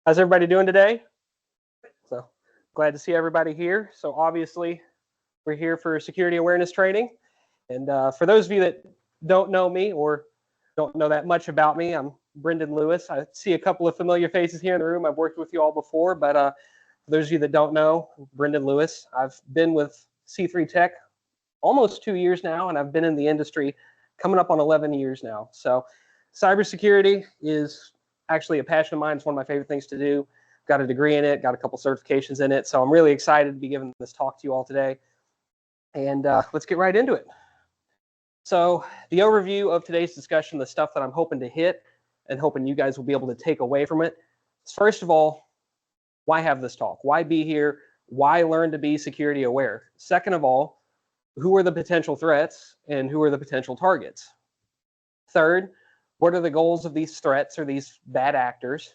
How's everybody doing today? So glad to see everybody here. So obviously we're here for security awareness training. And for those of you that don't know me or don't know that much about me, I'm Brendan Lewis. I see a couple of familiar faces here in the room. I've worked with you all before, but for those of you that don't know, Brendan Lewis, I've been with C3 Tech almost 2 years now, and I've been in the industry coming up on 11 years now. So cybersecurity is actually a passion of mine. It's one of my favorite things to do. Got a degree in it, got a couple certifications in it. So I'm really excited to be giving this talk to you all today. And let's get right into it. So the overview of today's discussion, the stuff that I'm hoping to hit and hoping you guys will be able to take away from it is, first of all, why have this talk? Why be here? Why learn to be security aware? Second of all, who are the potential threats and who are the potential targets? Third, what are the goals of these threats or these bad actors?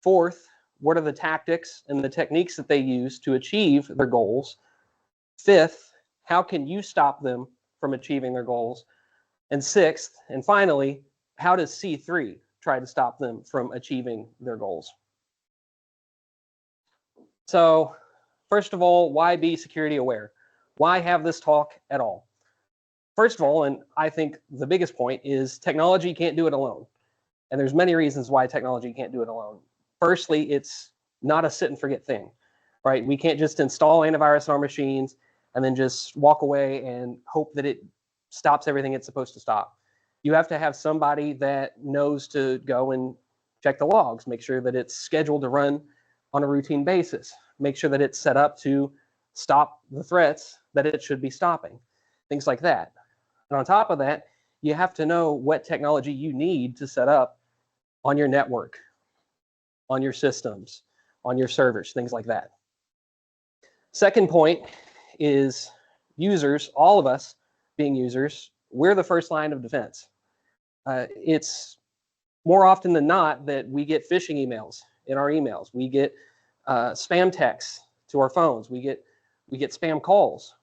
Fourth, what are the tactics and the techniques that they use to achieve their goals? Fifth, how can you stop them from achieving their goals? And sixth, and finally, how does C3 try to stop them from achieving their goals? So, first of all, why be security aware? Why have this talk at all? First of all, and I think the biggest point is technology can't do it alone. And there's many reasons why technology can't do it alone. Firstly, it's not a sit and forget thing, right? We can't just install antivirus on our machines and then just walk away and hope that it stops everything it's supposed to stop. You have to have somebody that knows to go and check the logs, make sure that it's scheduled to run on a routine basis, make sure that it's set up to stop the threats that it should be stopping, things like that. And on top of that, you have to know what technology you need to set up on your network, on your systems, on your servers, things like that. Second point is users, all of us being users, we're the first line of defense. It's more often than not that we get phishing emails in our emails. We get spam texts to our phones. We get spam calls.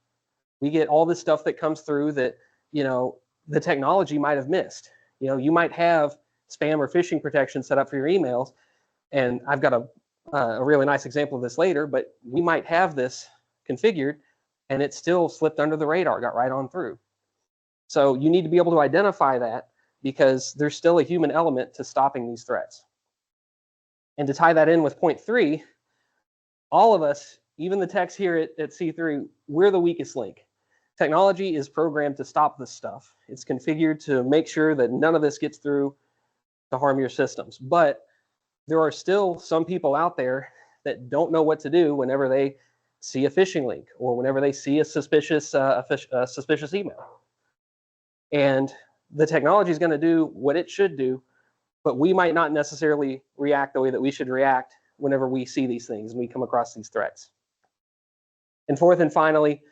We get all this stuff that comes through that, you know, the technology might have missed. You know, you might have spam or phishing protection set up for your emails, and I've got a really nice example of this later, but we might have this configured and it still slipped under the radar, got right on through. So you need to be able to identify that because there's still a human element to stopping these threats. And to tie that in with point 3, all of us, even the techs here at C3, we're the weakest link. Technology is programmed to stop this stuff. It's configured to make sure that none of this gets through to harm your systems. But there are still some people out there that don't know what to do whenever they see a phishing link or whenever they see a suspicious email. And the technology is going to do what it should do, but we might not necessarily react the way that we should react whenever we see these things and we come across these threats. And fourth and finally,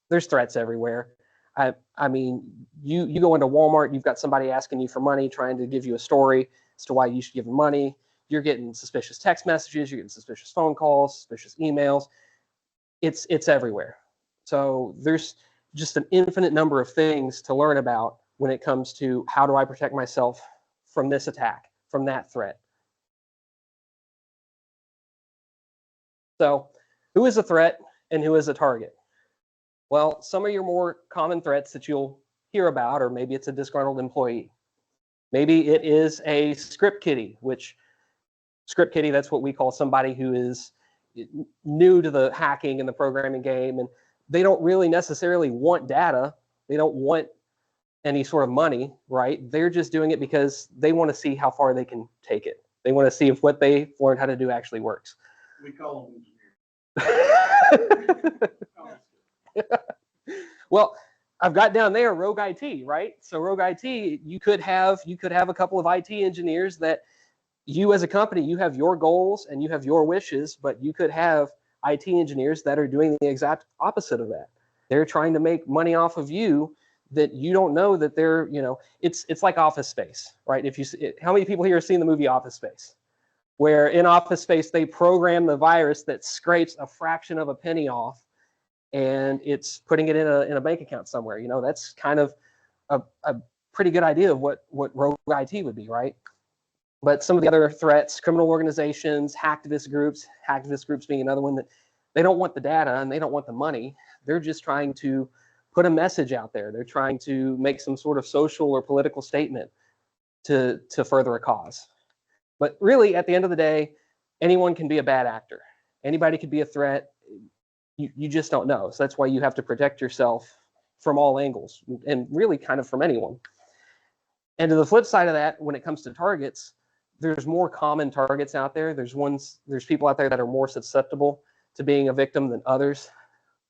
there's threats everywhere. I mean, you go into Walmart, you've got somebody asking you for money, trying to give you a story as to why you should give them money. You're getting suspicious text messages, you're getting suspicious phone calls, suspicious emails. It's everywhere. So there's just an infinite number of things to learn about when it comes to how do I protect myself from this attack, from that threat. So who is a threat and who is a target? Well, some of your more common threats that you'll hear about, or maybe it's a disgruntled employee. Maybe it is a script kiddie, which script kiddie, that's what we call somebody who is new to the hacking and the programming game, and they don't really necessarily want data. They don't want any sort of money, right? They're just doing it because they want to see how far they can take it. They want to see if what they learned how to do actually works. We call them engineers. Well, I've got down there Rogue IT, right? So Rogue IT, you could have a couple of IT engineers that you as a company, you have your goals and you have your wishes, but you could have IT engineers that are doing the exact opposite of that. They're trying to make money off of you that you don't know that they're, you know, it's like Office Space, right? How many people here have seen the movie Office Space? Where in Office Space, they program the virus that scrapes a fraction of a penny off and it's putting it in a bank account somewhere. You know, that's kind of a pretty good idea of what Rogue IT would be, right? But some of the other threats, criminal organizations, hacktivist groups being another one, that they don't want the data and they don't want the money. They're just trying to put a message out there. They're trying to make some sort of social or political statement to further a cause. But really, at the end of the day, anyone can be a bad actor. Anybody could be a threat. You just don't know. So that's why you have to protect yourself from all angles, and really kind of from anyone. And to the flip side of that, when it comes to targets, there's more common targets out there. There's people out there that are more susceptible to being a victim than others,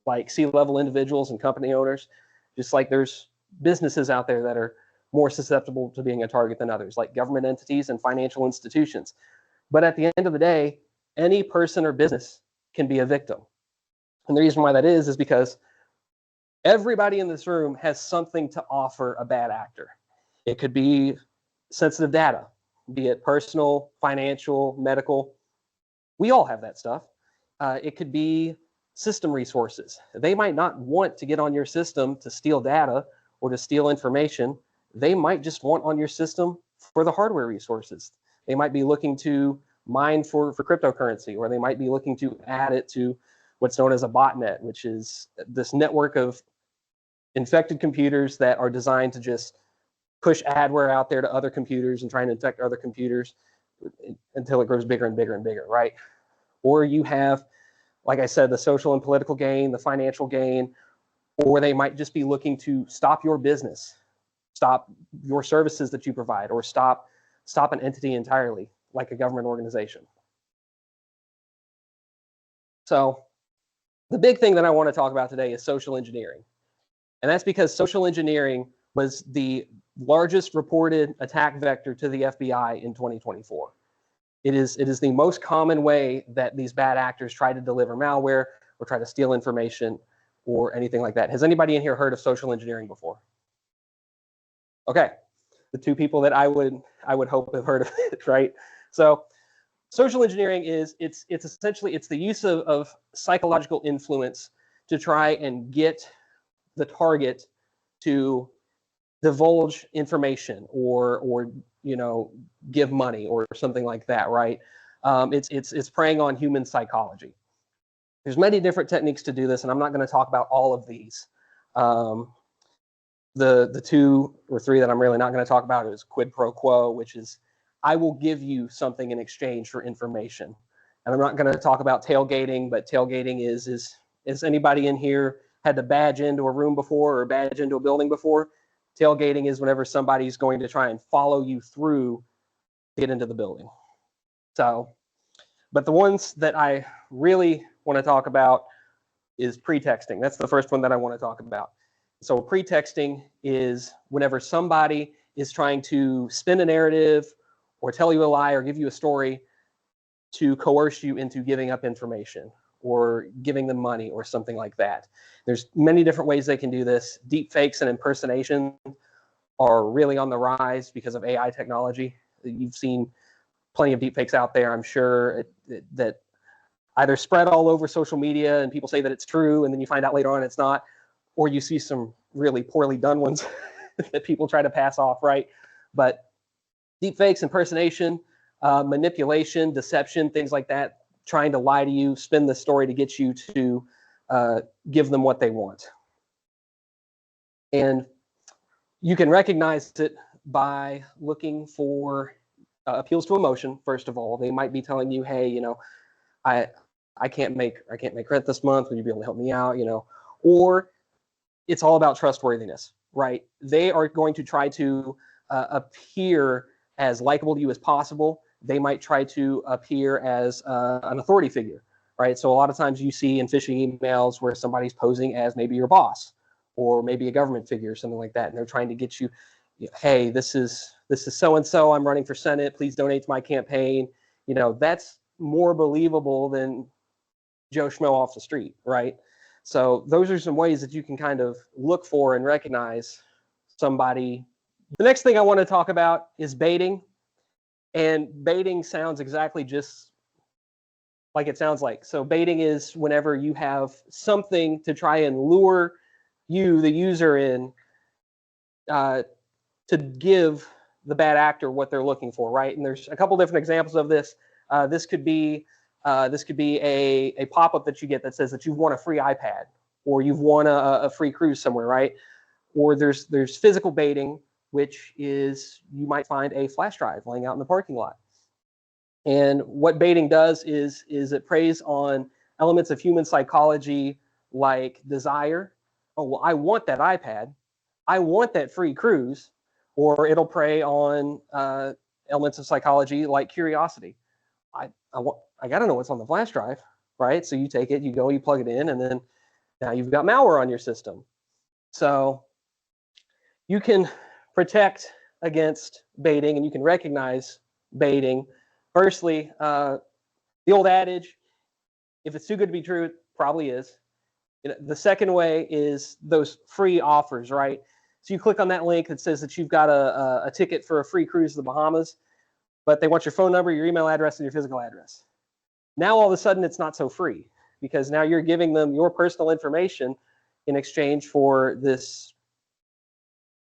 like C-level individuals and company owners, just like there's businesses out there that are more susceptible to being a target than others, like government entities and financial institutions. But at the end of the day, any person or business can be a victim. And the reason why that is because everybody in this room has something to offer a bad actor. It could be sensitive data, be it personal, financial, medical. We all have that stuff. It could be system resources. They might not want to get on your system to steal data or to steal information. They might just want on your system for the hardware resources. They might be looking to mine for cryptocurrency, or they might be looking to add it to what's known as a botnet, which is this network of infected computers that are designed to just push adware out there to other computers and try and infect other computers until it grows bigger and bigger and bigger, right? Or you have, like I said, the social and political gain, the financial gain, or they might just be looking to stop your business, stop your services that you provide, or stop an entity entirely, like a government organization. So the big thing that I want to talk about today is social engineering. And that's because social engineering was the largest reported attack vector to the FBI in 2024. It is the most common way that these bad actors try to deliver malware or try to steal information or anything like that. Has anybody in here heard of social engineering before? Okay, the two people that I would hope have heard of it, right? So social engineering is it's essentially the use of psychological influence to try and get the target to divulge information or give money or something like that, right? It's preying on human psychology. There's many different techniques to do this, and I'm not going to talk about all of these. The two or three that I'm really not going to talk about is quid pro quo, which is I will give you something in exchange for information. And I'm not going to talk about tailgating, but tailgating is anybody in here had to badge into a room before or badge into a building before? Tailgating is whenever somebody's going to try and follow you through to get into the building. So, but the ones that I really want to talk about is pretexting. That's the first one that I want to talk about. So pretexting is whenever somebody is trying to spin a narrative or tell you a lie or give you a story to coerce you into giving up information or giving them money or something like that. There's many different ways they can do this. Deep fakes and impersonation are really on the rise because of AI technology. You've seen plenty of deep fakes out there, I'm sure, that either spread all over social media and people say that it's true and then you find out later on it's not, or you see some really poorly done ones that people try to pass off, right? But deep fakes, impersonation, manipulation, deception, things like that, trying to lie to you, spin the story to get you to give them what they want. And you can recognize it by looking for appeals to emotion. First of all, they might be telling you, "Hey, I can't make rent this month. Would you be able to help me out?" Or it's all about trustworthiness, right? They are going to try to appear as likable to you as possible. They might try to appear as an authority figure, right? So a lot of times you see in phishing emails where somebody's posing as maybe your boss or maybe a government figure or something like that, and they're trying to get you, "Hey, this is so and so. I'm running for Senate. Please donate to my campaign." That's more believable than Joe Schmo off the street, right? So those are some ways that you can kind of look for and recognize somebody. The next thing I want to talk about is baiting. And baiting sounds exactly just like it sounds like. So baiting is whenever you have something to try and lure you, the user, in to give the bad actor what they're looking for, right? And there's a couple different examples of this. This could be a pop-up that you get that says that you've won a free iPad, or you've won a free cruise somewhere, right? Or there's physical baiting, which is you might find a flash drive laying out in the parking lot. And what baiting does is it preys on elements of human psychology like desire. Oh, well, I want that iPad. I want that free cruise. Or it'll prey on elements of psychology like curiosity. I got to know what's on the flash drive, right? So you take it, you go, you plug it in, and then now you've got malware on your system. So you can protect against baiting, and you can recognize baiting. Firstly, the old adage, if it's too good to be true, it probably is. The second way is those free offers, right? So you click on that link that says that you've got a ticket for a free cruise to the Bahamas, but they want your phone number, your email address, and your physical address. Now all of a sudden it's not so free, because now you're giving them your personal information in exchange for this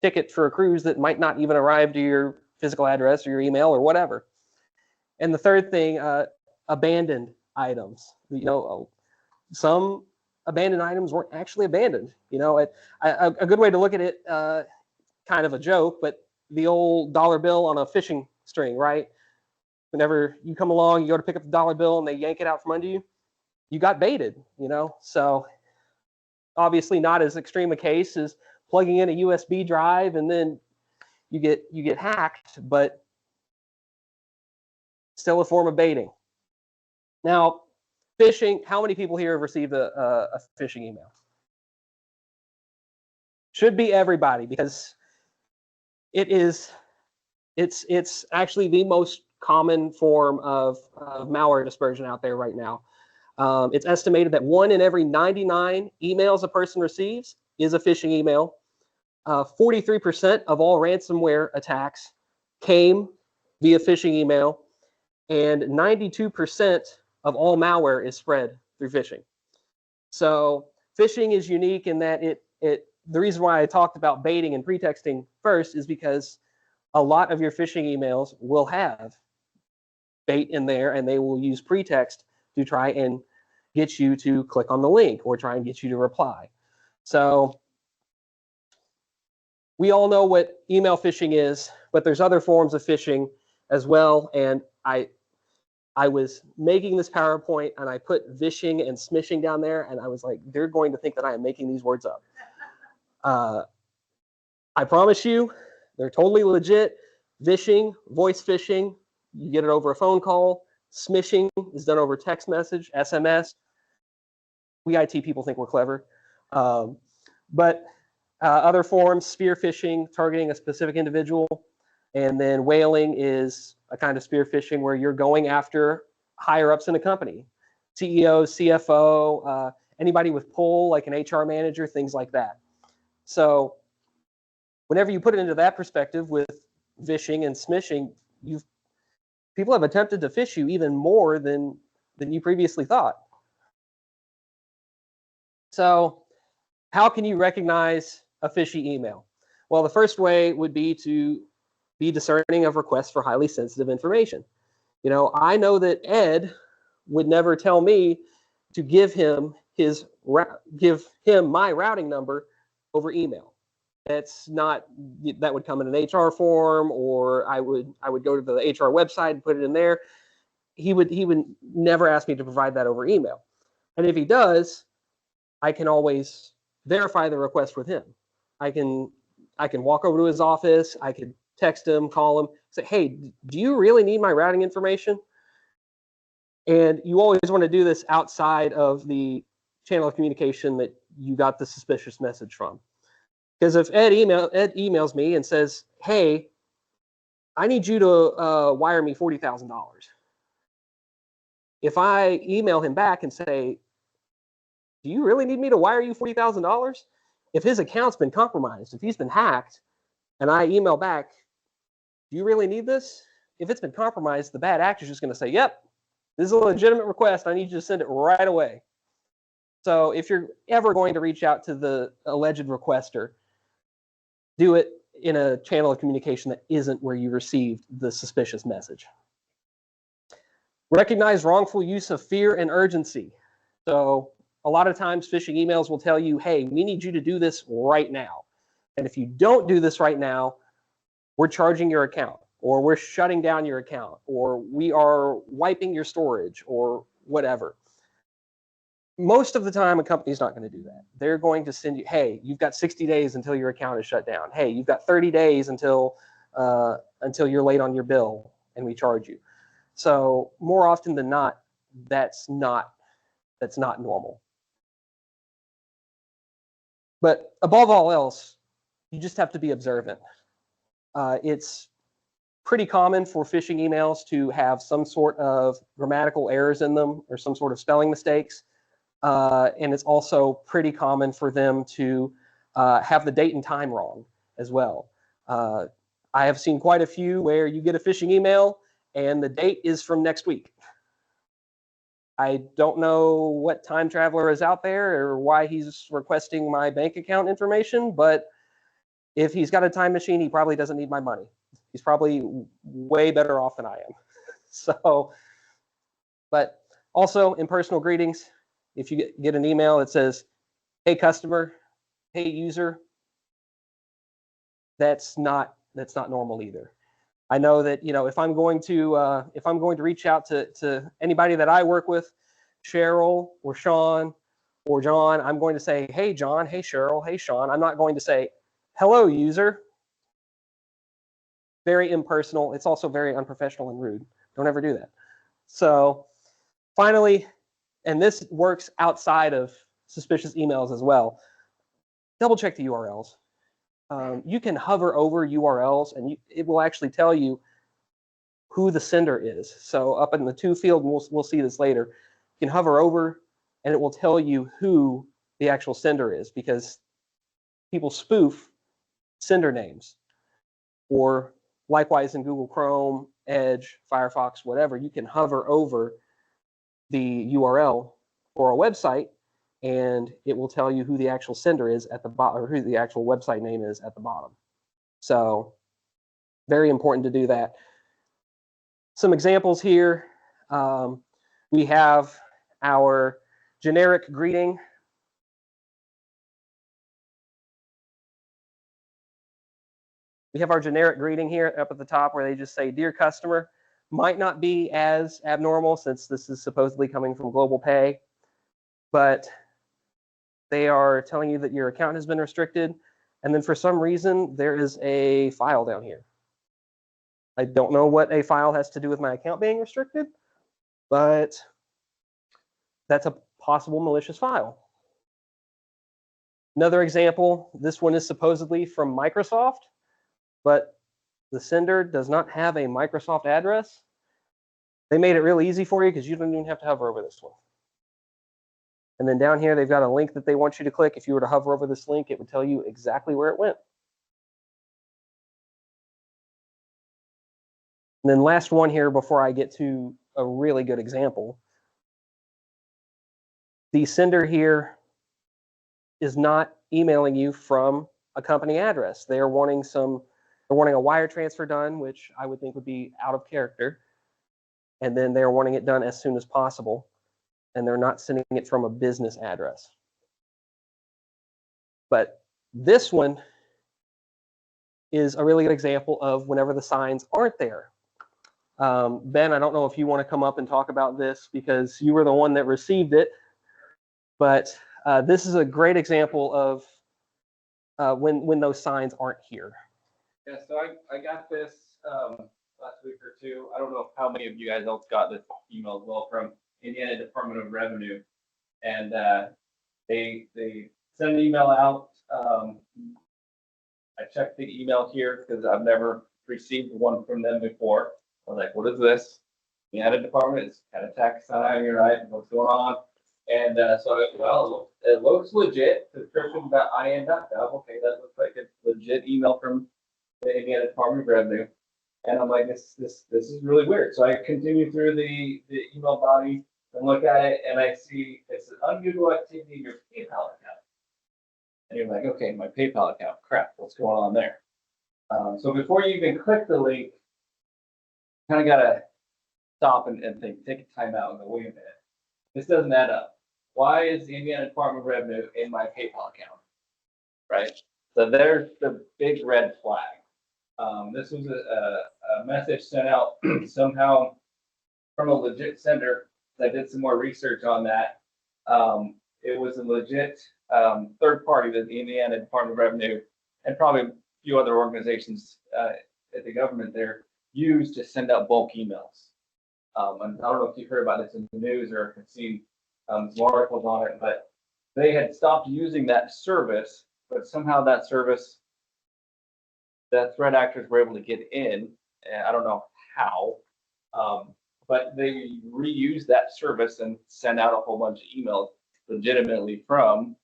ticket for a cruise that might not even arrive to your physical address or your email or whatever. And the third thing, abandoned items. Some abandoned items weren't actually abandoned. A good way to look at it, kind of a joke, but the old dollar bill on a fishing string, right? Whenever you come along, you go to pick up the dollar bill and they yank it out from under you, you got baited, So obviously not as extreme a case as plugging in a USB drive and then you get hacked, but still a form of baiting. Now, phishing, how many people here have received a phishing email? Should be everybody, because it's actually the most common form of malware dispersion out there right now. It's estimated that 1 in every 99 emails a person receives is a phishing email. 43% of all ransomware attacks came via phishing email, and 92% of all malware is spread through phishing. So phishing is unique in that the reason why I talked about baiting and pretexting first is because a lot of your phishing emails will have bait in there, and they will use pretext to try and get you to click on the link or try and get you to reply. So we all know what email phishing is, but there's other forms of phishing as well. And I was making this PowerPoint and I put vishing and smishing down there, and I was like, they're going to think that I am making these words up. I promise you, they're totally legit. Vishing, voice phishing, you get it over a phone call. Smishing is done over text message, SMS. We IT people think we're clever. But other forms, spear phishing, targeting a specific individual. And then whaling is a kind of spear phishing where you're going after higher ups in a company, CEO, CFO, anybody with pull, like an HR manager, things like that. So whenever you put it into that perspective with vishing and smishing, people have attempted to phish you even more than you previously thought. So how can you recognize a fishy email? Well, the first way would be to be discerning of requests for highly sensitive information. I know that Ed would never tell me to give him my routing number over email. That would come in an HR form, or I would go to the HR website and put it in there. He would never ask me to provide that over email. And if he does, I can always verify the request with him. I can walk over to his office. I could text him, call him, say, hey, do you really need my routing information? And you always want to do this outside of the channel of communication that you got the suspicious message from. Because if Ed emails me and says, hey, I need you to wire me $40,000. If I email him back and say, do you really need me to wire you $40,000? If his account's been compromised, if he's been hacked, and I email back, do you really need this? If it's been compromised, the bad actor's just going to say, yep, this is a legitimate request. I need you to send it right away. So if you're ever going to reach out to the alleged requester, do it in a channel of communication that isn't where you received the suspicious message. Recognize wrongful use of fear and urgency. So a lot of times phishing emails will tell you, hey, we need you to do this right now. And if you don't do this right now, we're charging your account, or we're shutting down your account, or we are wiping your storage, or whatever. Most of the time, a company's not going to do that. They're going to send you, hey, you've got 60 days until your account is shut down. Hey, you've got 30 days until you're late on your bill and we charge you. So more often than not, that's not normal. But above all else, you just have to be observant. It's pretty common for phishing emails to have some sort of grammatical errors in them or some sort of spelling mistakes. And it's also pretty common for them to have the date and time wrong as well. I have seen quite a few where you get a phishing email and the date is from next week. I don't know what time traveler is out there or why he's requesting my bank account information, but if he's got a time machine, he probably doesn't need my money. He's probably way better off than I am. So, but also in personal greetings, if you get an email that says, hey customer, hey user, that's not normal either. I know that, you know, if I'm going to reach out to anybody that I work with, Cheryl or Sean or John, I'm going to say, hey John, hey Cheryl, hey Sean. I'm not going to say, hello user. Very impersonal. It's also very unprofessional and rude. Don't ever do that. So finally, and this works outside of suspicious emails as well, double check the URLs. You can hover over URLs and it will actually tell you who the sender is. So up in the to field, we'll see this later, you can hover over and it will tell you who the actual sender is, because people spoof sender names. Or likewise in Google Chrome, Edge, Firefox, whatever, you can hover over the URL for a website and it will tell you who the actual sender is at the bottom, or who the actual website name is at the bottom. So very important to do that. Some examples here. We have our generic greeting. We have our generic greeting here up at the top where they just say, dear customer. Might not be as abnormal since this is supposedly coming from Global Pay, but they are telling you that your account has been restricted. And then for some reason, there is a file down here. I don't know what a file has to do with my account being restricted, but that's a possible malicious file. Another example, this one is supposedly from Microsoft, but the sender does not have a Microsoft address. They made it real easy for you because you don't even have to hover over this one. And then down here, they've got a link that they want you to click. If you were to hover over this link, it would tell you exactly where it went. And then last one here before I get to a really good example. The sender here is not emailing you from a company address. They're wanting a wire transfer done, which I would think would be out of character. And then they're wanting it done as soon as possible. And they're not sending it from a business address. But this one is a really good example of whenever the signs aren't there. Ben, I don't know if you want to come up and talk about this because you were the one that received it. But this is a great example of when those signs aren't here. Yeah, so I got this last week or two. I don't know how many of you guys else got this email as well from Indiana Department of Revenue, and they send an email out. I checked the email here because I've never received one from them before. I was like, what is this? Indiana Department is kind of tax sign, right? What's going on? And so it looks legit. Subscription.in.gov. Okay, that looks like a legit email from the Indiana Department of Revenue. And I'm like, this is really weird. So I continue through the email body and look at it, and I see it's an unusual activity in your PayPal account. And you're like, okay, my PayPal account, crap, what's going on there? So before you even click the link, kind of gotta stop and think, take a time out and go, wait a minute, this doesn't add up. Why is the Indiana Department of Revenue in my PayPal account? Right? So there's the big red flag. This was a message sent out somehow from a legit sender. I did some more research on that. It was a legit third party that the Indiana Department of Revenue and probably a few other organizations at the government there use to send out bulk emails. And I don't know if you've heard about this in the news or have seen some articles on it, but they had stopped using that service, but somehow that service, the threat actors were able to get in, and I don't know how, but they reused that service and sent out a whole bunch of emails legitimately from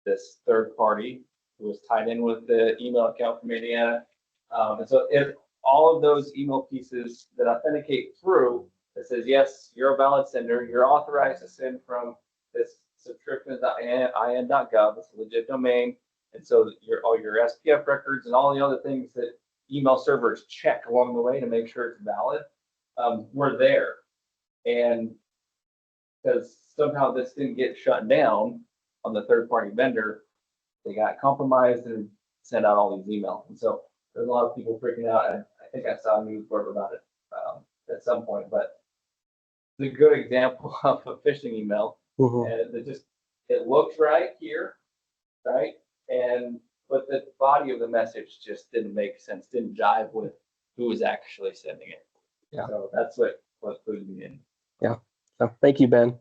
this third party who was tied in with the email account from Indiana. And so if all of those email pieces that authenticate through that says, yes, you're a valid sender, you're authorized to send from this subscriptions.in.gov, it's a legit domain. And so all your SPF records and all the other things that email servers check along the way to make sure it's valid, were there. And because somehow this didn't get shut down on the third party vendor, they got compromised and sent out all these emails. And so there's a lot of people freaking out. And I think I saw a news report about it at some point, but it's a good example of a phishing email. And it looks right here, right? But the body of the message just didn't make sense, didn't jive with who was actually sending it. Yeah. So that's what clued me in. Yeah. So thank you, Ben.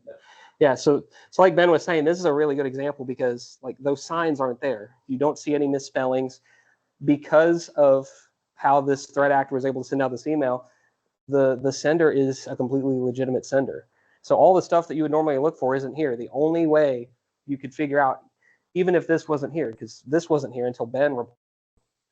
Yeah. So like Ben was saying, this is a really good example because like those signs aren't there. You don't see any misspellings because of how this threat actor was able to send out this email. The sender is a completely legitimate sender. So all the stuff that you would normally look for isn't here. The only way you could figure out, even if this wasn't here, because this wasn't here until Ben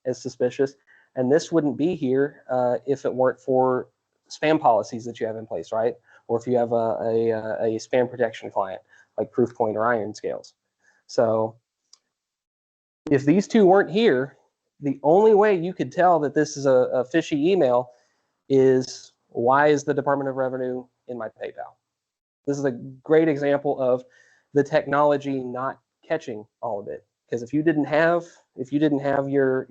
is suspicious, and this wouldn't be here if it weren't for spam policies that you have in place, right? Or if you have a spam protection client like Proofpoint or IronScales. So if these two weren't here, the only way you could tell that this is a fishy email is, why is the Department of Revenue in my PayPal? This is a great example of the technology not catching all of it. Because if you didn't have your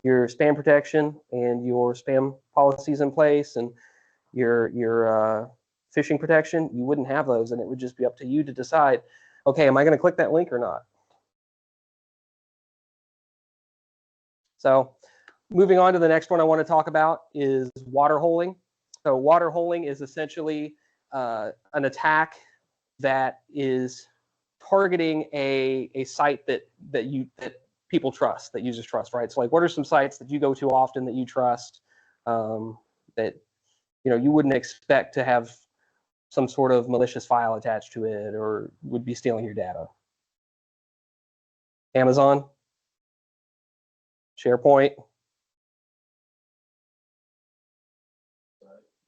spam protection and your spam policies in place and your phishing protection, you wouldn't have those, and it would just be up to you to decide, okay, am I going to click that link or not? So moving on to the next one I want to talk about is water holing. So water holing is essentially an attack that is targeting a site that people trust, that users trust, right? So like, what are some sites that you go to often that you trust, that you wouldn't expect to have some sort of malicious file attached to it or would be stealing your data? Amazon, SharePoint.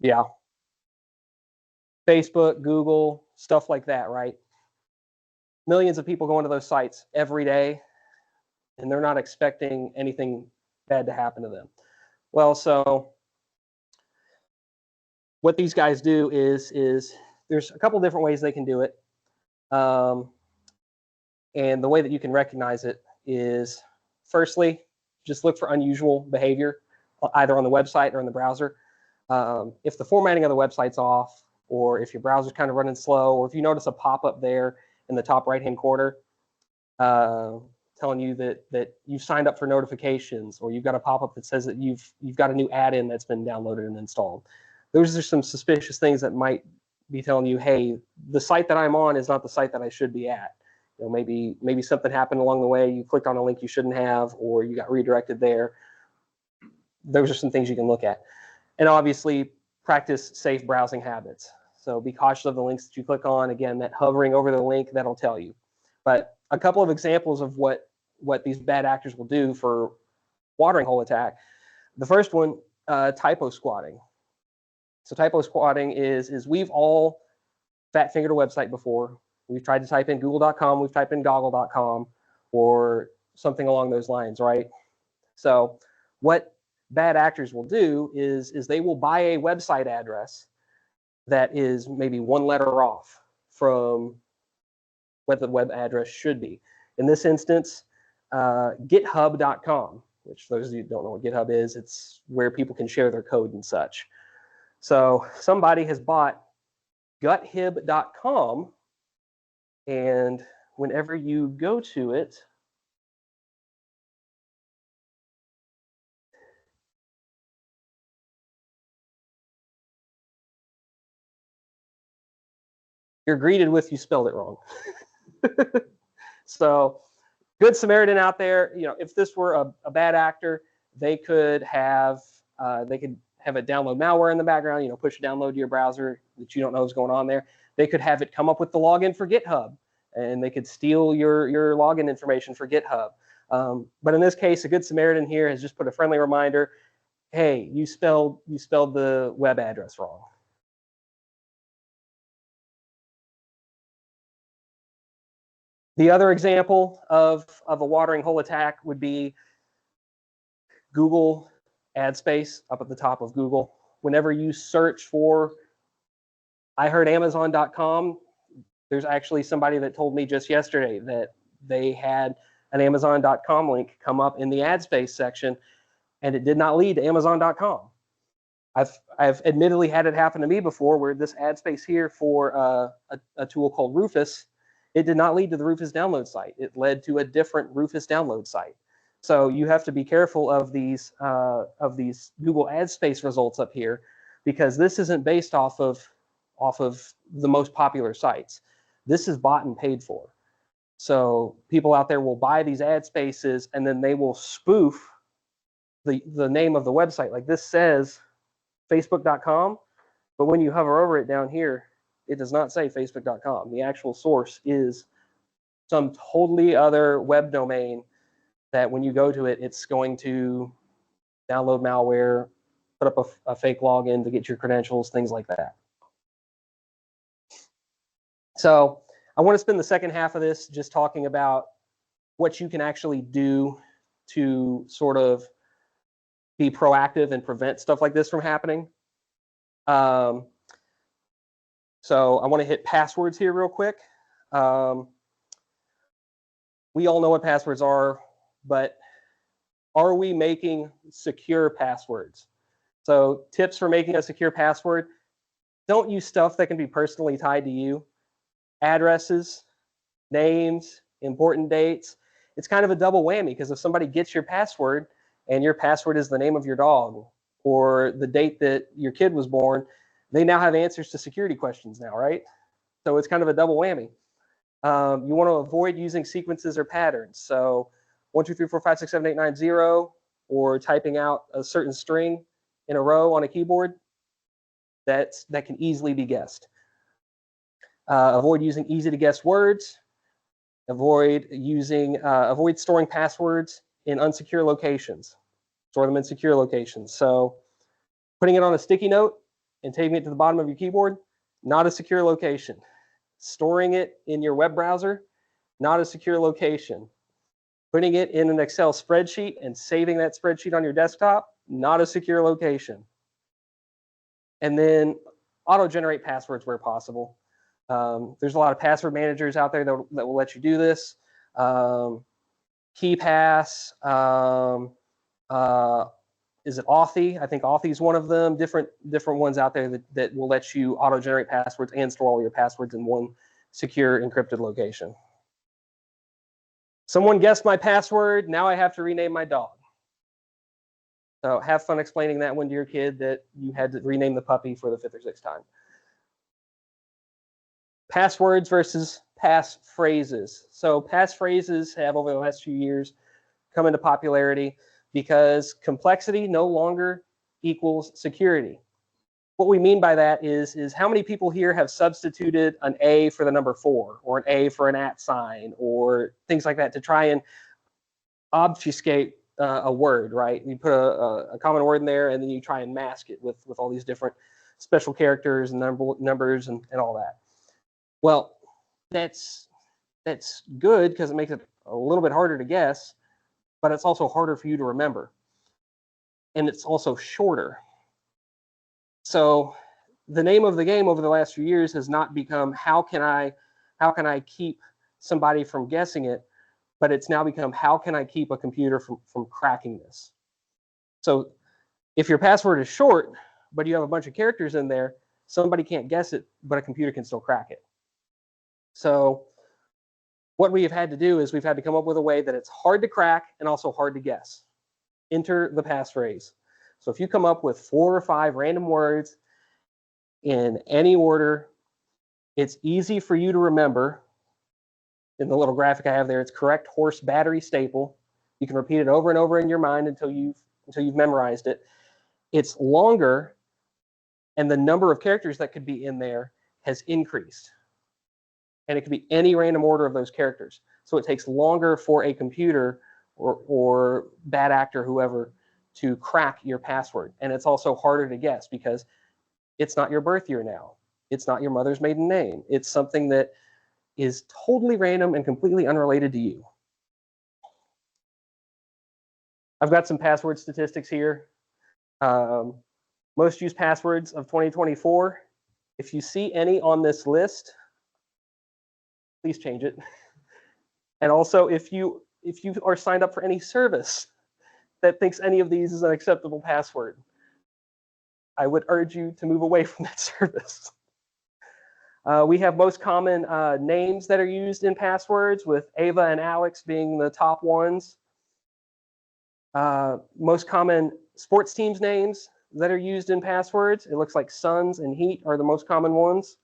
Yeah. Facebook, Google, stuff like that, right? Millions of people go into those sites every day, and they're not expecting anything bad to happen to them. Well, so what these guys do is there's a couple different ways they can do it. And the way that you can recognize it is, firstly, just look for unusual behavior, either on the website or in the browser. If the formatting of the website's off, or if your browser's kind of running slow, or if you notice a pop-up there in the top right-hand corner telling you that you've signed up for notifications, or you've got a pop-up that says that you've got a new add-in that's been downloaded and installed. Those are some suspicious things that might be telling you, hey, the site that I'm on is not the site that I should be at. Maybe something happened along the way, you clicked on a link you shouldn't have, or you got redirected there. Those are some things you can look at. And obviously, practice safe browsing habits. So be cautious of the links that you click on. Again, that hovering over the link, that'll tell you. But a couple of examples of what these bad actors will do for watering hole attack. The first one, typo squatting. So typo squatting is we've all fat fingered a website before. We've tried to type in google.com, we've typed in goggle.com, or something along those lines, right? So what bad actors will do is they will buy a website address that is maybe one letter off from what the web address should be. In this instance, github.com, which those of you who don't know what GitHub is, it's where people can share their code and such. So somebody has bought guthib.com, and whenever you go to it, you're greeted with "you spelled it wrong." So Good Samaritan out there, if this were a bad actor, they could have it download malware in the background, push a download to your browser that you don't know is going on there. They could have it come up with the login for GitHub, and they could steal your login information for GitHub. But in this case, a Good Samaritan here has just put a friendly reminder: hey, you spelled the web address wrong. The other example of a watering hole attack would be Google ad space up at the top of Google. Whenever you search for, I heard Amazon.com, there's actually somebody that told me just yesterday that they had an Amazon.com link come up in the ad space section, and it did not lead to Amazon.com. I've admittedly had it happen to me before, where this ad space here for a tool called Rufus, it did not lead to the Rufus download site. It led to a different Rufus download site. So you have to be careful of these Google ad space results up here, because this isn't based off of the most popular sites. This is bought and paid for. So people out there will buy these ad spaces, and then they will spoof the name of the website. Like this says Facebook.com, but when you hover over it down here, it does not say Facebook.com. The actual source is some totally other web domain that when you go to it, it's going to download malware, put up a fake login to get your credentials, things like that. So I want to spend the second half of this just talking about what you can actually do to sort of be proactive and prevent stuff like this from happening. So I want to hit passwords here real quick. We all know what passwords are, but are we making secure passwords? So tips for making a secure password: don't use stuff that can be personally tied to you. Addresses, names, important dates. It's kind of a double whammy, because if somebody gets your password and your password is the name of your dog or the date that your kid was born, they now have answers to security questions now, right? So it's kind of a double whammy. You want to avoid using sequences or patterns. So 1, 2, 3, 4, 5, 6, 7, 8, 9, 0, or typing out a certain string in a row on a keyboard, that can easily be guessed. Avoid using easy to guess words. Avoid storing passwords in unsecure locations. Store them in secure locations. So putting it on a sticky note and taping it to the bottom of your keyboard, not a secure location. Storing it in your web browser, not a secure location. Putting it in an Excel spreadsheet and saving that spreadsheet on your desktop, not a secure location. And then auto-generate passwords where possible. There's a lot of password managers out there that will let you do this. KeePass, is it Authy? I think Authy is one of them. Different ones out there that will let you auto-generate passwords and store all your passwords in one secure encrypted location. Someone guessed my password. Now I have to rename my dog. So have fun explaining that one to your kid, that you had to rename the puppy for the 5th or 6th time. Passwords versus passphrases. So passphrases have, over the last few years, come into popularity because complexity no longer equals security. What we mean by that is how many people here have substituted an A for the number 4, or an A for an @ sign, or things like that to try and obfuscate a word, right? You put a common word in there, and then you try and mask it with all these different special characters and numbers and all that. Well, that's good because it makes it a little bit harder to guess. but it's also harder for you to remember. And it's also shorter. So the name of the game over the last few years has not become how can I keep somebody from guessing it, but it's now become how can I keep a computer from cracking this. So if your password is short, but you have a bunch of characters in there, somebody can't guess it, but a computer can still crack it. So what we have had to do is we've had to come up with a way that it's hard to crack and also hard to guess. Enter the passphrase. So if you come up with 4 or 5 random words in any order, it's easy for you to remember. In the little graphic I have there, it's correct horse battery staple. You can repeat it over and over in your mind until you've memorized it. It's longer, and the number of characters that could be in there has increased. And it could be any random order of those characters. So it takes longer for a computer or bad actor, whoever, to crack your password. And it's also harder to guess because it's not your birth year now. It's not your mother's maiden name. It's something that is totally random and completely unrelated to you. I've got some password statistics here. Most used passwords of 2024. If you see any on this list, please change it. And also, if you are signed up for any service that thinks any of these is an acceptable password, I would urge you to move away from that service. We have most common names that are used in passwords, with Ava and Alex being the top ones. Most common sports teams names that are used in passwords. It looks like Suns and Heat are the most common ones.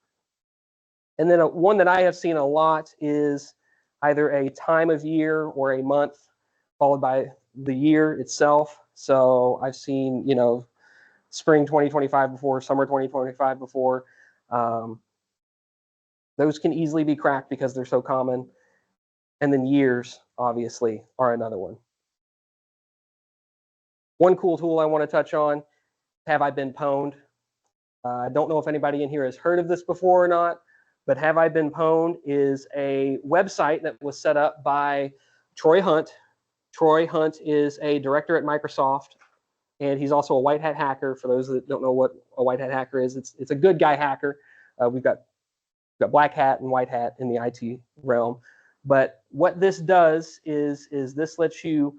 And then one that I have seen a lot is either a time of year or a month followed by the year itself. So I've seen, spring 2025 before, summer 2025 before. Those can easily be cracked because they're so common. And then years, obviously, are another one. One cool tool I want to touch on, Have I Been Pwned? I don't know if anybody in here has heard of this before or not, but Have I Been Pwned is a website that was set up by Troy Hunt. Troy Hunt is a director at Microsoft, and he's also a white hat hacker. For those that don't know what a white hat hacker is, it's a good guy hacker. We've got black hat and white hat in the IT realm. But what this does is this lets you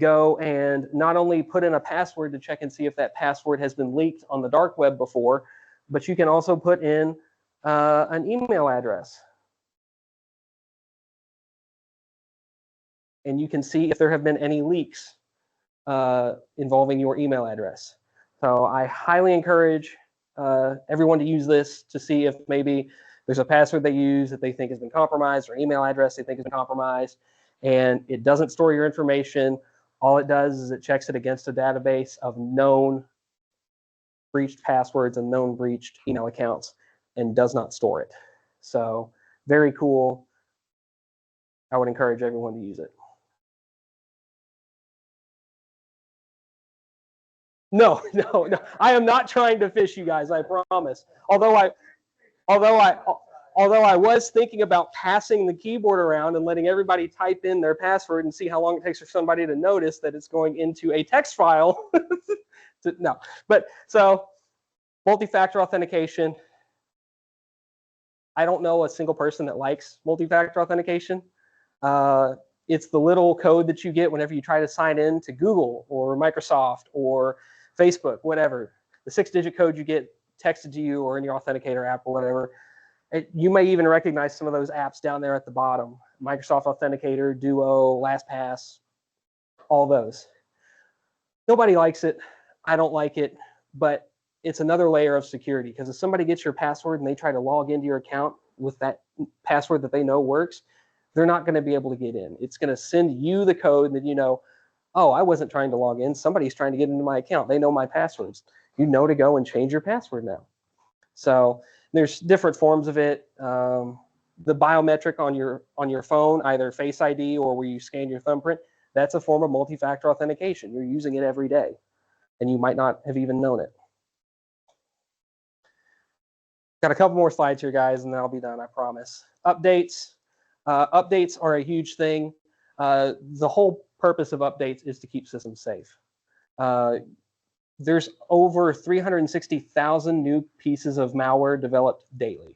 go and not only put in a password to check and see if that password has been leaked on the dark web before, but you can also put in an email address. And you can see if there have been any leaks involving your email address. So I highly encourage everyone to use this to see if maybe there's a password they use that they think has been compromised, or email address they think has been compromised, and it doesn't store your information. All it does is it checks it against a database of known breached passwords and known breached email accounts and does not store it. So very cool. I would encourage everyone to use it. No. I am not trying to fish you guys, I promise. Although I was thinking about passing the keyboard around and letting everybody type in their password and see how long it takes for somebody to notice that it's going into a text file. No, but so multi-factor authentication. I don't know a single person that likes multi-factor authentication. It's the little code that you get whenever you try to sign in to Google or Microsoft or Facebook, whatever. The 6-digit code you get texted to you or in your authenticator app or whatever. You may even recognize some of those apps down there at the bottom. Microsoft Authenticator, Duo, LastPass, all those. Nobody likes it. I don't like it, but it's another layer of security, because if somebody gets your password and they try to log into your account with that password that they know works, they're not going to be able to get in. It's going to send you the code that oh, I wasn't trying to log in. Somebody's trying to get into my account. They know my passwords. You know to go and change your password now. So there's different forms of it. The biometric on your phone, either Face ID or where you scan your thumbprint, that's a form of multi-factor authentication. You're using it every day, and you might not have even known it. Got a couple more slides here, guys, and then I'll be done, I promise. Updates. Updates are a huge thing. The whole purpose of updates is to keep systems safe. There's over 360,000 new pieces of malware developed daily.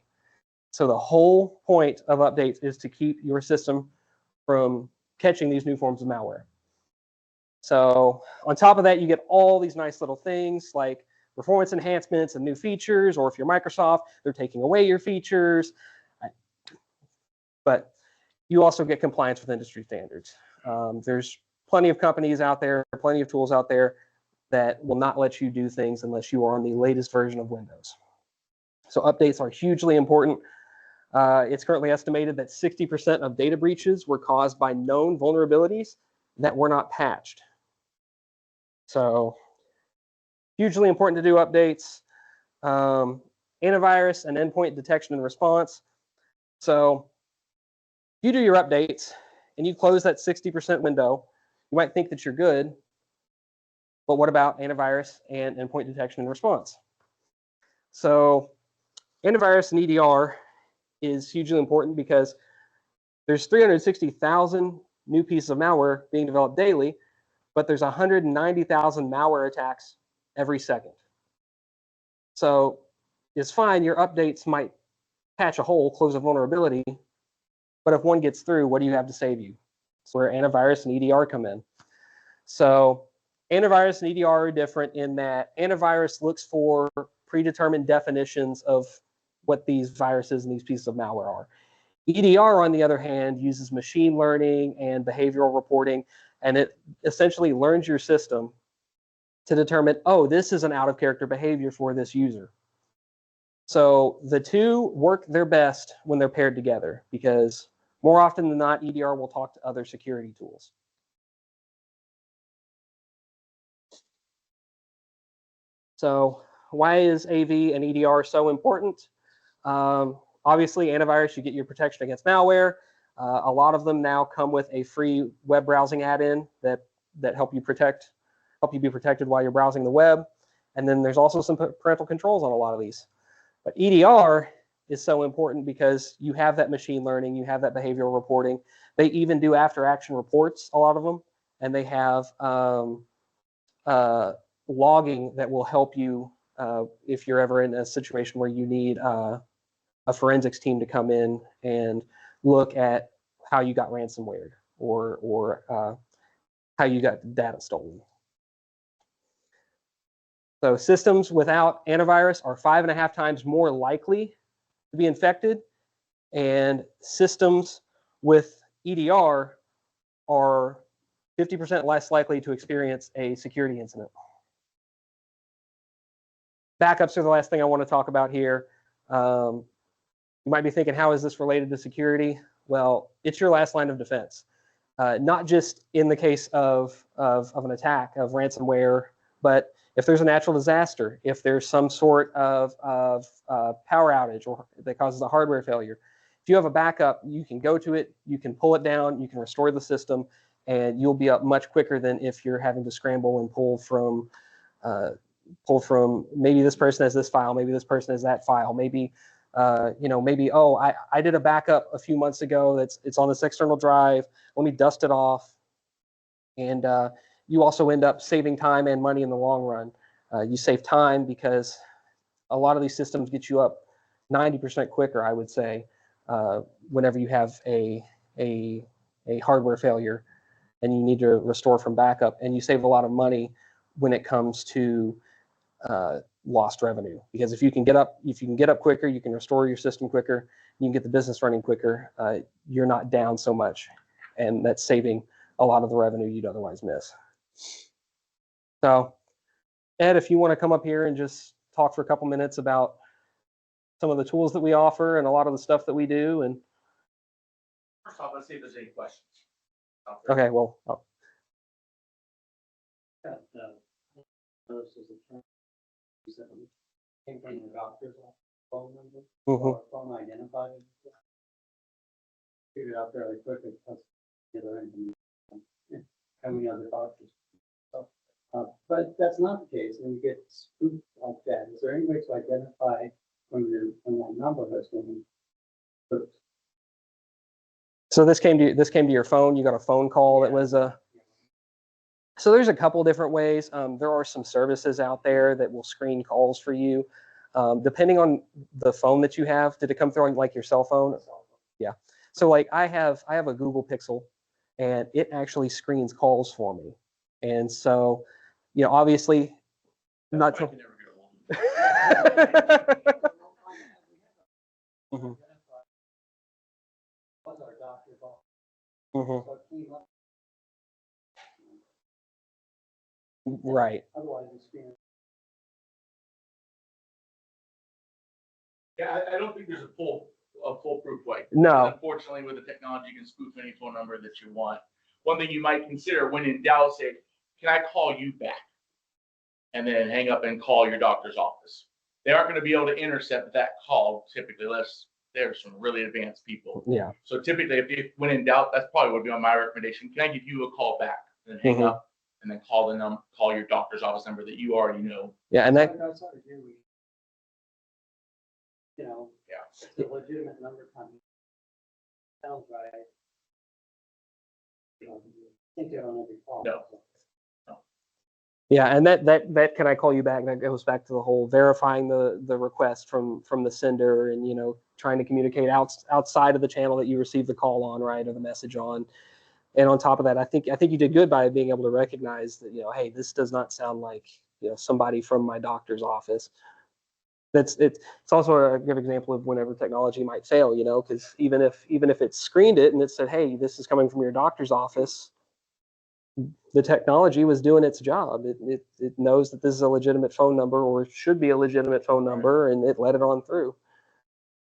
So the whole point of updates is to keep your system from catching these new forms of malware. So on top of that, you get all these nice little things like performance enhancements and new features, or if you're Microsoft, they're taking away your features. But you also get compliance with industry standards. There's plenty of companies out there, plenty of tools out there that will not let you do things unless you are on the latest version of Windows. So updates are hugely important. It's currently estimated that 60% of data breaches were caused by known vulnerabilities that were not patched. So hugely important to do updates. Antivirus and endpoint detection and response. So you do your updates and you close that 60% window, you might think that you're good, but what about antivirus and endpoint detection and response? So antivirus and EDR is hugely important because there's 360,000 new pieces of malware being developed daily, but there's 190,000 malware attacks every second. So it's fine, your updates might patch a hole, close a vulnerability, but if one gets through, what do you have to save you? It's where antivirus and EDR come in. So antivirus and EDR are different in that antivirus looks for predetermined definitions of what these viruses and these pieces of malware are. EDR, on the other hand, uses machine learning and behavioral reporting, and it essentially learns your system to determine, oh, this is an out-of-character behavior for this user. So the two work their best when they're paired together because more often than not, EDR will talk to other security tools. So why is AV and EDR so important? Obviously, antivirus, you get your protection against malware. A lot of them now come with a free web browsing add-in that help you be protected while you're browsing the web. And then there's also some parental controls on a lot of these. But EDR is so important because you have that machine learning, you have that behavioral reporting. They even do after-action reports, a lot of them, and they have logging that will help you if you're ever in a situation where you need a forensics team to come in and look at how you got ransomware or how you got data stolen. So systems without antivirus are 5.5 times more likely to be infected, and systems with EDR are 50% less likely to experience a security incident. Backups are the last thing I want to talk about here. You might be thinking, how is this related to security? Well, it's your last line of defense. Not just in the case of an attack, of ransomware, but if there's a natural disaster, if there's some sort of power outage or that causes a hardware failure, if you have a backup, you can go to it, you can pull it down, you can restore the system, and you'll be up much quicker than if you're having to scramble and pull from maybe this person has this file, maybe this person has that file, maybe maybe, oh, I did a backup a few months ago it's on this external drive, let me dust it off. And you also end up saving time and money in the long run. You save time because a lot of these systems get you up 90% quicker, I would say, whenever you have a hardware failure and you need to restore from backup, and you save a lot of money when it comes to lost revenue. Because if you can get up quicker, you can restore your system quicker, you can get the business running quicker, you're not down so much, and that's saving a lot of the revenue you'd otherwise miss. So, Ed, if you want to come up here and just talk for a couple minutes about some of the tools that we offer and a lot of the stuff that we do. And First off, let's see if there's any questions out there. okay, well, This is a term came from the doctor's phone number mhm. or phone identified. Figured out fairly quickly because the other end, how many other doctors. So, but that's not the case. When you get spoofed like that, is there any way to identify when that number has been spoofed? So this came to your phone. You got a phone call that was So there's a couple different ways. There are some services out there that will screen calls for you. Depending on the phone that you have, did it come through on like your cell phone? Yeah. So like I have a Google Pixel, and it actually screens calls for me. And so, obviously, not I to. can never get along. Mhm. Was our doctor's office. Mhm. So it came up, Right. otherwise it's being. Yeah, I don't think there's a foolproof way. No. Unfortunately, with the technology, you can spoof any phone number that you want. One thing you might consider when in doubt, say, can I call you back? And then hang up and call your doctor's office. They aren't going to be able to intercept that call typically, unless there's some really advanced people. Yeah. So typically, if when in doubt, that's probably would be on my recommendation. Can I give you a call back? And then hang Mhm. up and then call call your doctor's office number that you already know. Yeah. And that. That's what here we. Yeah. It's a legitimate number coming. Sounds right. Think they're on every call. No. Yeah, and that can I call you back? That goes back to the whole verifying the request from the sender, and trying to communicate outside of the channel that you received the call on, right, or the message on. And on top of that, I think you did good by being able to recognize that hey, this does not sound like somebody from my doctor's office. It's also a good example of whenever technology might fail, because even if it screened it and it said, hey, this is coming from your doctor's office, the technology was doing its job. It knows that this is a legitimate phone number, or should be a legitimate phone number, and it let it on through.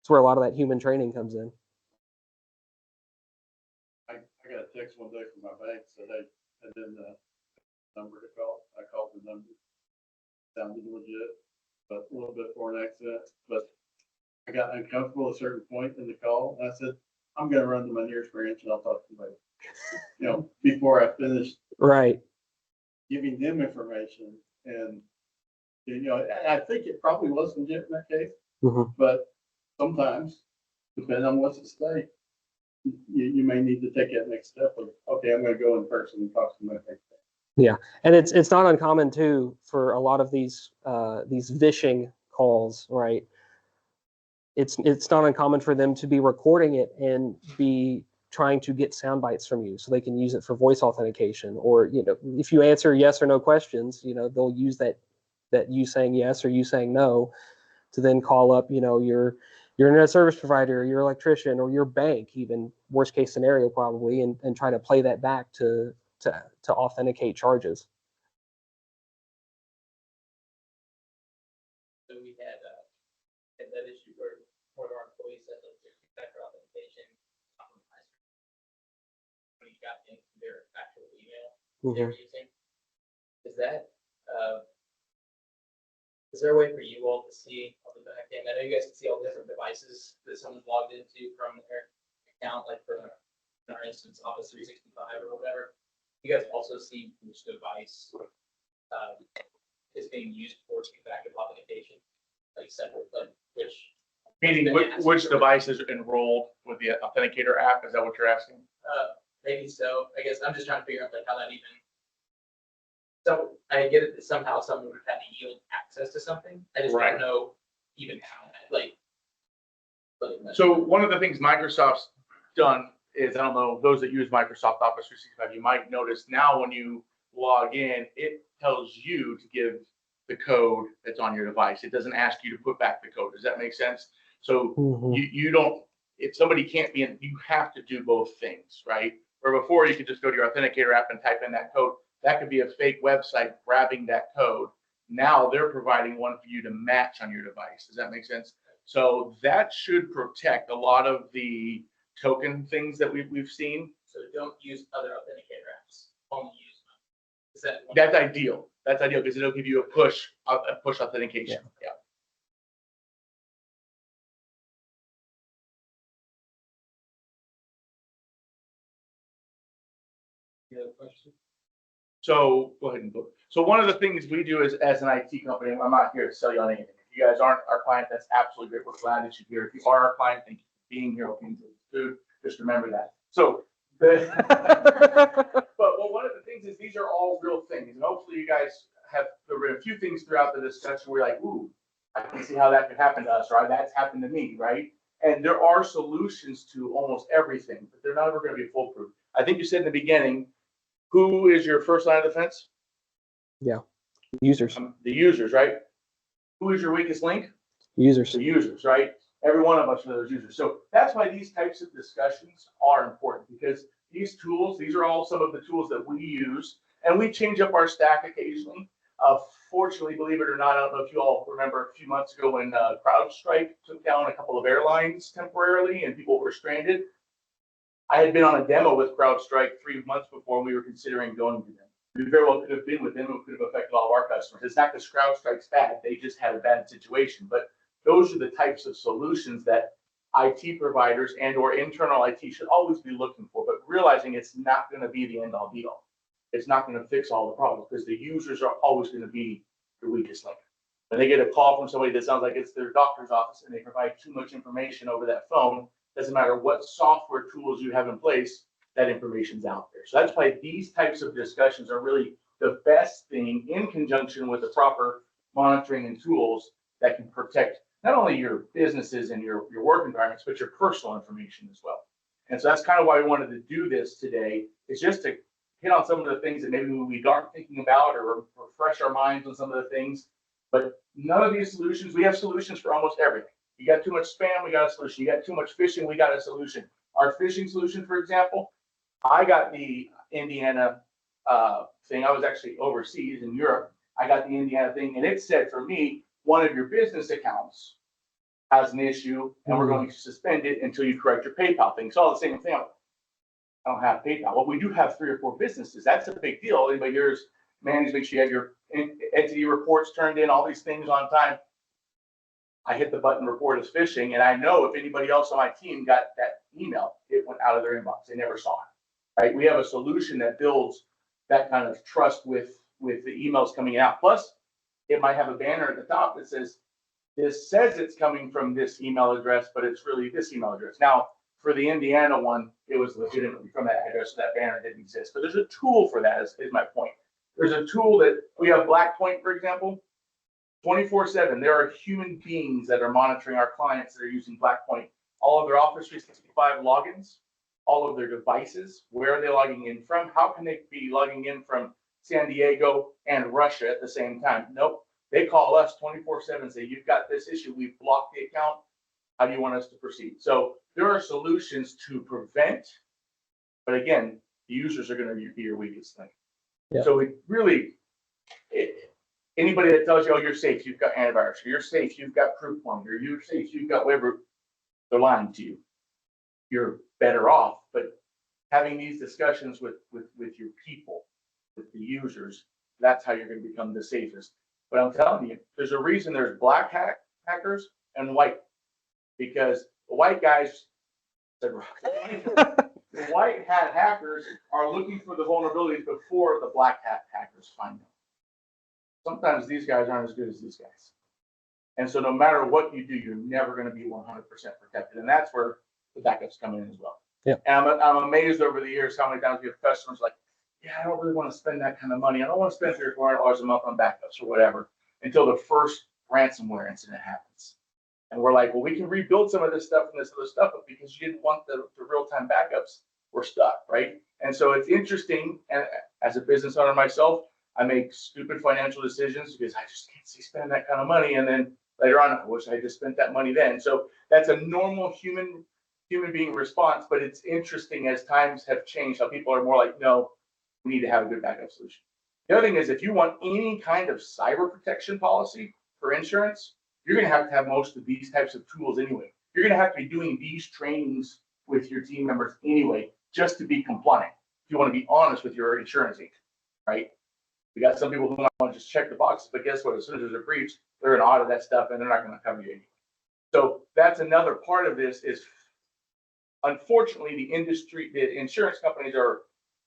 It's where a lot of that human training comes in. I got a text one day from my bank, said, hey, and then the number to call. I called the number. Sounded legit, but a little bit for an accent. But I got uncomfortable at a certain point in the call. And I said, I'm going to run to my nearest branch and I'll talk to you later. Before I finished Right. giving them information. And, I think it probably was legit in that case. Mhm. But sometimes, depending on what's at stake, you may need to take that next step of, okay, I'm going to go in person and talk to my bank. Yeah, and it's not uncommon too for a lot of these vishing calls, right? It's not uncommon for them to be recording it and be trying to get sound bites from you so they can use it for voice authentication, or if you answer yes or no questions, they'll use that you saying yes or you saying no to then call up your internet service provider, your electrician, or your bank, even worst case scenario probably, and try to play that back to authenticate charges. So we had that issue where one of our employees said that their two-factor authentication compromised when he got into their actual email they were using. Is that is there a way for you all to see on the back end? I know you guys can see all the different devices that someone's logged into from their account, like for our instance, Office 365 or whatever. You guys also see which device is being used for two-factor authentication, like separate, like which. Meaning which device is enrolled with the Authenticator app? Is that what you're asking? Maybe so. I guess I'm just trying to figure out like how that even. So I get it that somehow someone would have had to yield access to something. I just Right. don't know even how. Like So one of the things Microsoft's done is, I don't know, those that use Microsoft Office 365, you might notice now when you log in, it tells you to give the code that's on your device. It doesn't ask you to put back the code. Does that make sense? So Mhm. you don't, if somebody can't be in, you have to do both things, right? Where before you could just go to your Authenticator app and type in that code. That could be a fake website grabbing that code. Now they're providing one for you to match on your device. Does that make sense? So that should protect a lot of the token things that we've seen. So don't use other authenticator apps. Only use them. Is that one? That's ideal. That's ideal because it'll give you a push authentication. Yeah. Any other question? So go ahead and book. So one of the things we do is, as an IT company, I'm not here to sell you on anything. If you guys aren't our client, that's absolutely great. We're glad that you're here. If you are our client, thank you for being here. Hope you enjoy the food. Just remember that. So but well, one of the things is these are all real things, and hopefully you guys have, there were a few things throughout the discussion where you're like, ooh, I can see how that could happen to us, or that's happened to me, right? And there are solutions to almost everything, but they're never going to be foolproof. I think you said in the beginning, who is your first line of defense? Users, The users, right? Who is your weakest link? users. The users, right? Every one of us are those users. So that's why these types of discussions are important, because these tools, these are all some of the tools that we use, and we change up our stack occasionally. Fortunately, believe it or not, I don't know if you all remember a few months ago when CrowdStrike took down a couple of airlines temporarily and people were stranded. I had been on a demo with CrowdStrike 3 months before, and we were considering going to them. We very well could have been with them, it could have affected all of our customers. It's not because CrowdStrike's bad, they just had a bad situation. But those are the types of solutions that IT providers and or internal IT should always be looking for, but realizing it's not going to be the end all be all. It's not going to fix all the problems, because the users are always going to be your weakest link. When they get a call from somebody that sounds like it's their doctor's office and they provide too much information over that phone, doesn't matter what software tools you have in place, that information's out there. So that's why these types of discussions are really the best thing, in conjunction with the proper monitoring and tools that can protect not only your businesses and your work environments, but your personal information as well. And so that's kind of why we wanted to do this today, is just to hit on some of the things that maybe we aren't thinking about, or refresh our minds on some of the things. But none of these solutions, we have solutions for almost everything. You got too much spam, we got a solution. You got too much phishing, we got a solution. Our phishing solution, for example, I got the Indiana thing. I was actually overseas in Europe. I got the Indiana thing, and it said for me, one of your business accounts has an issue, and we're going to suspend it until you correct your PayPal thing. It's all the same thing. I don't have PayPal. Well, we do have 3 or 4 businesses. That's a big deal. Anybody here's managed, make sure you have your entity reports turned in, all these things on time. I hit the button, report as phishing, and I know if anybody else on my team got that email, it went out of their inbox. They never saw it, right? We have a solution that builds that kind of trust with the emails coming out. Plus, it might have a banner at the top that says, this says it's coming from this email address, but it's really this email address. Now, for the Indiana one, it was legitimately from that address, so that banner didn't exist. But there's a tool for that, is my point. There's a tool that we have, Blackpoint, for example, 24/7. There are human beings that are monitoring our clients that are using Blackpoint. All of their Office 365 logins, all of their devices, where are they logging in from? How can they be logging in from San Diego and Russia at the same time? Nope. They call us 24/7 and say, you've got this issue, we've blocked the account. How do you want us to proceed? So there are solutions to prevent, but again, the users are going to be your weakest link. Yeah. So it really, anybody that tells you, oh, you're safe, you've got antivirus, or you're safe, you've got Proofpoint, or you're safe, you've got whatever, they're lying to you. You're better off, but having these discussions with your people, with the users, that's how you're going to become the safest. But I'm telling you, there's a reason there's black hackers and white, because the white guys, the white hat hackers are looking for the vulnerabilities before the black hat hackers find them. Sometimes these guys aren't as good as these guys. And so no matter what you do, you're never going to be 100% protected. And that's where the backups come in as well. Yeah. And I'm amazed over the years how many times we have customers like, yeah, I don't really want to spend that kind of money. I don't want to spend $300 or $400 a month on backups or whatever, until the first ransomware incident happens. And we're like, well, we can rebuild some of this stuff and this other stuff, but because you didn't want the real-time backups, we're stuck, right? And so it's interesting, and as a business owner myself, I make stupid financial decisions because I just can't see spending that kind of money. And then later on, I wish I just spent that money then. So that's a normal human being response, but it's interesting as times have changed, how people are more like, no, we need to have a good backup solution. The other thing is, if you want any kind of cyber protection policy for insurance, you're going to have most of these types of tools anyway. You're going to have to be doing these trainings with your team members anyway, just to be compliant. If you want to be honest with your insurance agent, right? We got some people who want to just check the boxes, but guess what? As soon as there's a breach, they're going to audit that stuff and they're not going to cover you anyway. So that's another part of this is, unfortunately, the insurance companies are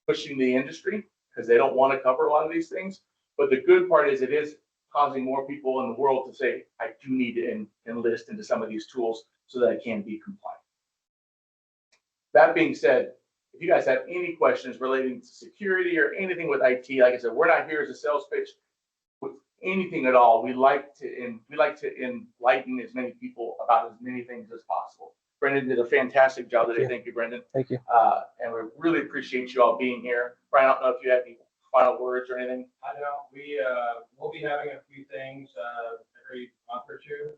pushing the industry because they don't want to cover a lot of these things. But the good part is it is causing more people in the world to say, I do need to enlist into some of these tools so that I can be compliant. That being said, If you guys have any questions relating to security or anything with IT, like I said, we're not here as a sales pitch with anything at all. We like to enlighten as many people about as many things as possible. Brendan did a fantastic job today. Thank you, Brendan. Thank you. And we really appreciate you all being here. Brian, I don't know if you have any final words or anything. I know, we'll be having a few things, every month or two,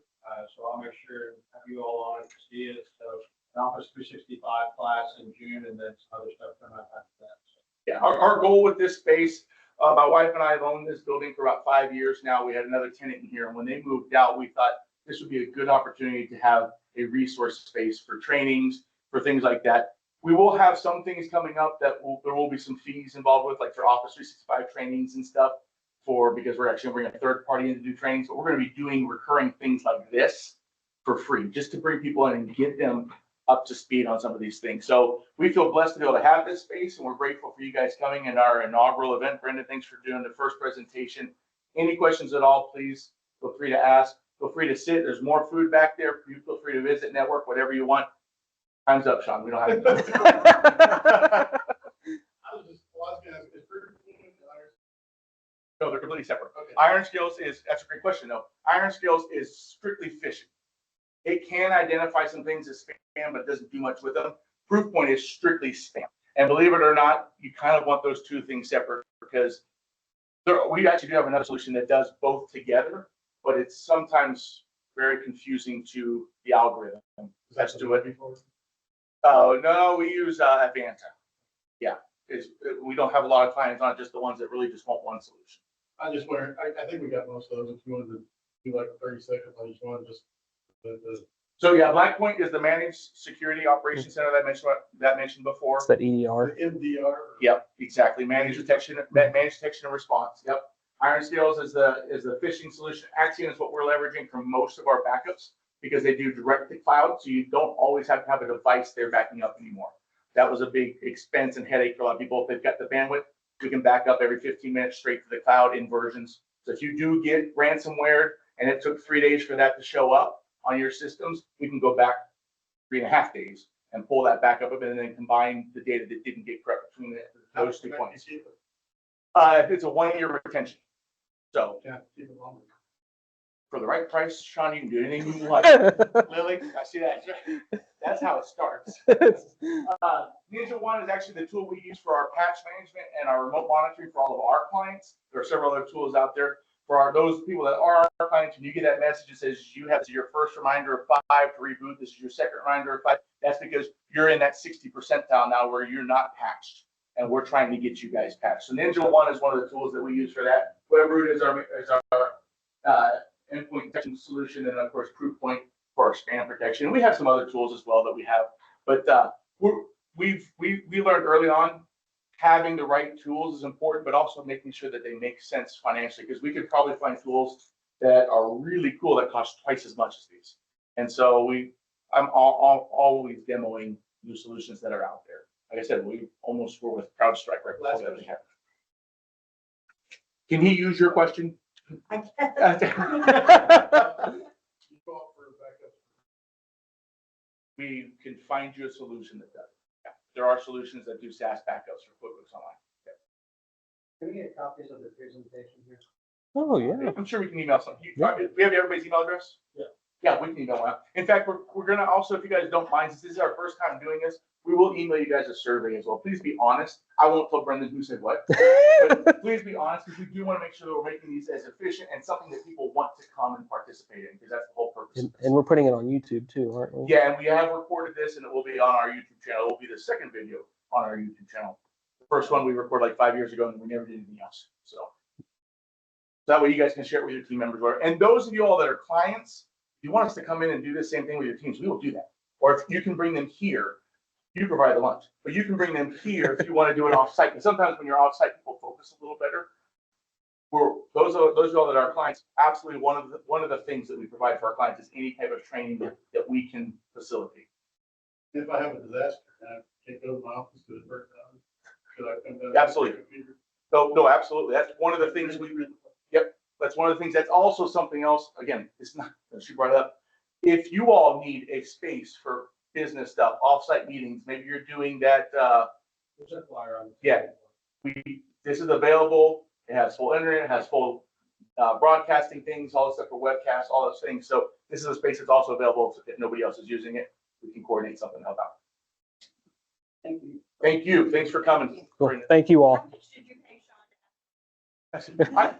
so I'll make sure and have you all on to see it, so an Office 365 class in June, and then some other stuff coming up after that. So. Yeah, our goal with this space, my wife and I have owned this building for about 5 years now. We had another tenant in here, and when they moved out, we thought this would be a good opportunity to have a resource space for trainings, for things like that. We will have some things coming up that there will be some fees involved with, like for Office 365 trainings and stuff, because we're actually bringing a third party in to do trainings, but we're going to be doing recurring things like this for free, just to bring people in and get them up to speed on some of these things. So we feel blessed to be able to have this space, and we're grateful for you guys coming in our inaugural event. Brendan, thanks for doing the first presentation. Any questions at all, please feel free to ask. Feel free to sit. There's more food back there. You feel free to visit, network, whatever you want. Time's up, Sean. We don't have to. I was gonna ask, is Burger King and Iron? No, they're completely separate. Okay. Iron Scales that's a great question though. Iron Scales is strictly fishing. It can identify some things as spam, but it doesn't do much with them. Proofpoint is strictly spam. And believe it or not, you kind of want those two things separate, because we actually do have another solution that does both together, but it's sometimes very confusing to the algorithm. Let's do it. Oh, no, we use Advanta. Yeah, we don't have a lot of clients on it, just the ones that really just want one solution. I just wonder, I think we got most of those. If you wanted to do like 30 seconds, I just wanted to just. So yeah, Blackpoint is the Managed Security Operations Center that I mentioned before. It's that EDR. The MDR. Yep, exactly. Managed detection and response. Yep. Iron Scales is the phishing solution. Axiom is what we're leveraging for most of our backups, because they do direct to cloud, so you don't always have to have a device they're backing up anymore. That was a big expense and headache for a lot of people. If they've got the bandwidth, we can back up every 15 minutes straight to the cloud in versions. So if you do get ransomware and it took 3 days for that to show up on your systems, we can go back 3.5 days and pull that back up and then combine the data that didn't get correct between those 2 points. It's a 1-year retention. So Yeah, keep it longer. for the right price, Sean, you can do anything you want. Lily, I see that. That's how it starts. Ninja One is actually the tool we use for our patch management and our remote monitoring for all of our clients. There are several other tools out there. For those people that are our clients, when you get that message that says you have your first reminder of 5 to reboot, this is your second reminder of 5, that's because you're in that 60 percentile now where you're not patched, and we're trying to get you guys patched. So Ninja One is one of the tools that we use for that. Webroot is our endpoint detection solution, and of course Proofpoint for our spam protection. And we have some other tools as well that we have, but we learned early on having the right tools is important, but also making sure that they make sense financially, because we could probably find tools that are really cool that cost twice as much as these. And so I'm always demoing new solutions that are out there. Like I said, we almost were with CrowdStrike right before that happened. Can he use your question? You go out for a backup. We can find you a solution that does. Yeah. There are solutions that do SaaS backups for QuickBooks Online. Yeah. Can we get copies of the presentation here? Oh, yeah. I'm sure we can email some. We have everybody's email address? Yeah. Yeah, we can email one. In fact, we're gonna also, if you guys don't mind, since this is our first time doing this, we will email you guys a survey as well. Please be honest. I won't tell Brendan who said what, but please be honest, because we do want to make sure that we're making these as efficient and something that people want to come and participate in, because that's the whole purpose. And we're putting it on YouTube too, aren't we? Yeah, and we have recorded this, and it will be on our YouTube channel. It will be the second video on our YouTube channel. The first one we recorded like 5 years ago, and we never did anything else. So that way you guys can share it with your team members. And those of you all that are clients, if you want us to come in and do the same thing with your teams, we will do that. Or if you can bring them here, you provide the lunch. But you can bring them here if you want to do it off-site. And sometimes when you're off-site, people focus a little better. Those of y'all that are our clients, absolutely one of the things that we provide for our clients is any type of training that we can facilitate. If I have a disaster and I can't go to my office because it burnt down, should I come down? Absolutely. No, absolutely. That's one of the things that's one of the things. That's also something else. Again, it's not, she brought it up. If you all need a space for business stuff, offsite meetings, maybe you're doing that There's a flyer on. Yeah. This is available. It has full internet, it has full broadcasting things, all this stuff for webcasts, all those things. So this is a space that's also available if nobody else is using it. We can coordinate something to help out. Thank you. Thank you. Thanks for coming. Cool. Thank you all. I-